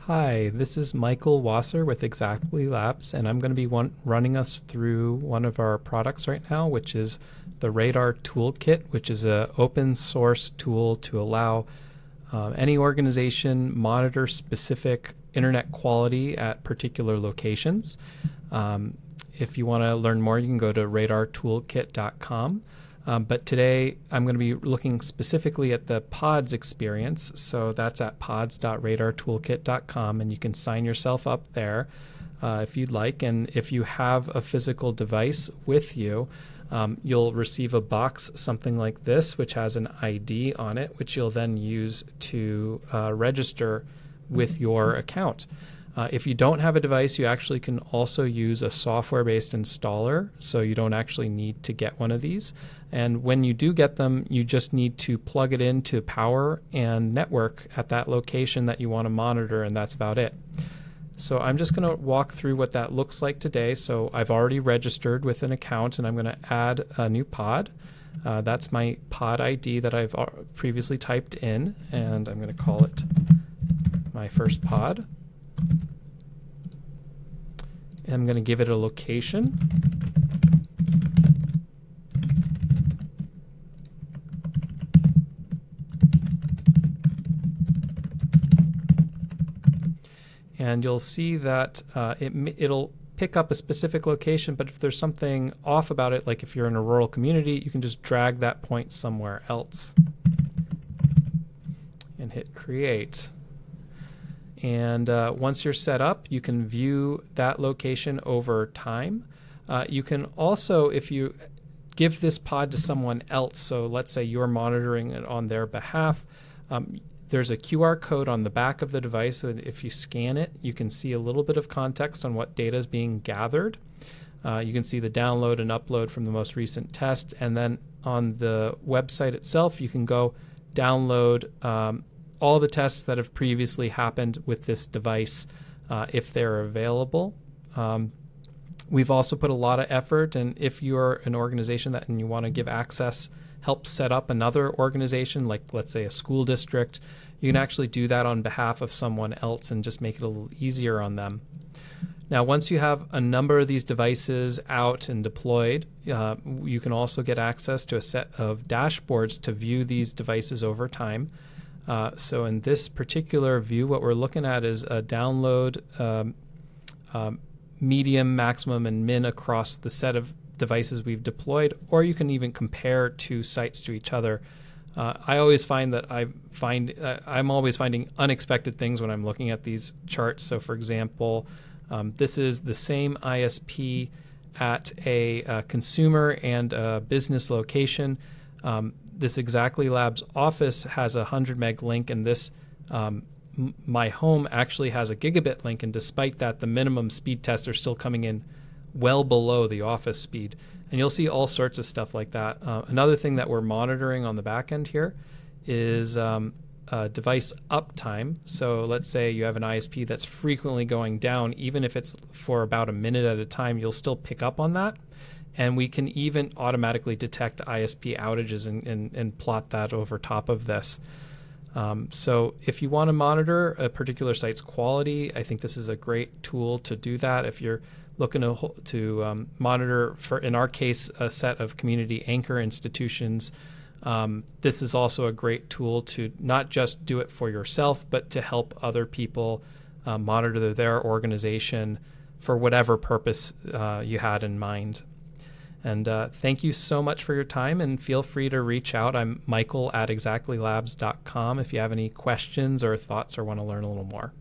Hi, this is Michael Wasser with Exactly Labs, and I'm going to be running us through one of our products right now, which is the Radar Toolkit, which is an open source tool to allow any organization monitor specific internet quality at particular locations. If you want to learn more, you can go to radartoolkit.com. But today I'm going to be looking specifically at the pods experience. So that's at pods.radartoolkit.com, and you can sign yourself up there if you'd like. And if you have a physical device with you, you'll receive a box something like this, which has an ID on it, which you'll then use to register with your account. If you don't have a device, you actually can also use a software-based installer, so you don't actually need to get one of these. And when you do get them, you just need to plug it into power and network at that location that you want to monitor, and that's about it. So I'm just going to walk through what that looks like today. So I've already registered with an account, and I'm going to add a new pod. That's my pod ID that I've previously typed in, and I'm going to call it my first pod. And I'm going to give it a location. And you'll see that it'll pick up a specific location, but if there's something off about it, like if you're in a rural community, you can just drag that point somewhere else and hit create. And once you're set up, you can view that location over time. You can also, if you give this pod to someone else, so let's say you're monitoring it on their behalf, there's a QR code on the back of the device, and if you scan it, you can see a little bit of context on what data is being gathered. You can see the download and upload from the most recent test, and then on the website itself, you can go download all the tests that have previously happened with this device if they're available. We've also put a lot of effort, and if you're an organization and you want to give access, help set up another organization, like let's say a school district, you can actually do that on behalf of someone else and just make it a little easier on them. Now, once you have a number of these devices out and deployed, you can also get access to a set of dashboards to view these devices over time. So in this particular view, what we're looking at is a download, medium, maximum, and min across the set of devices we've deployed, or you can even compare two sites to each other. I always find that I'm always finding unexpected things when I'm looking at these charts. So for example, this is the same ISP at a consumer and a business location. This Exactly Labs office has a 100 meg link, and this my home actually has a gigabit link, and despite that, the minimum speed tests are still coming in well below the office speed. And you'll see all sorts of stuff like that. Another thing that we're monitoring on the back end here is device uptime. So let's say you have an ISP that's frequently going down, even if it's for about a minute at a time, you'll still pick up on that. And we can even automatically detect ISP outages and plot that over top of this. So if you want to monitor a particular site's quality, I think this is a great tool to do that. If you're looking to monitor, for in our case, a set of community anchor institutions, this is also a great tool to not just do it for yourself, but to help other people monitor their organization for whatever purpose you had in mind. And thank you so much for your time, and feel free to reach out. I'm Michael at exactlylabs.com if you have any questions or thoughts or want to learn a little more.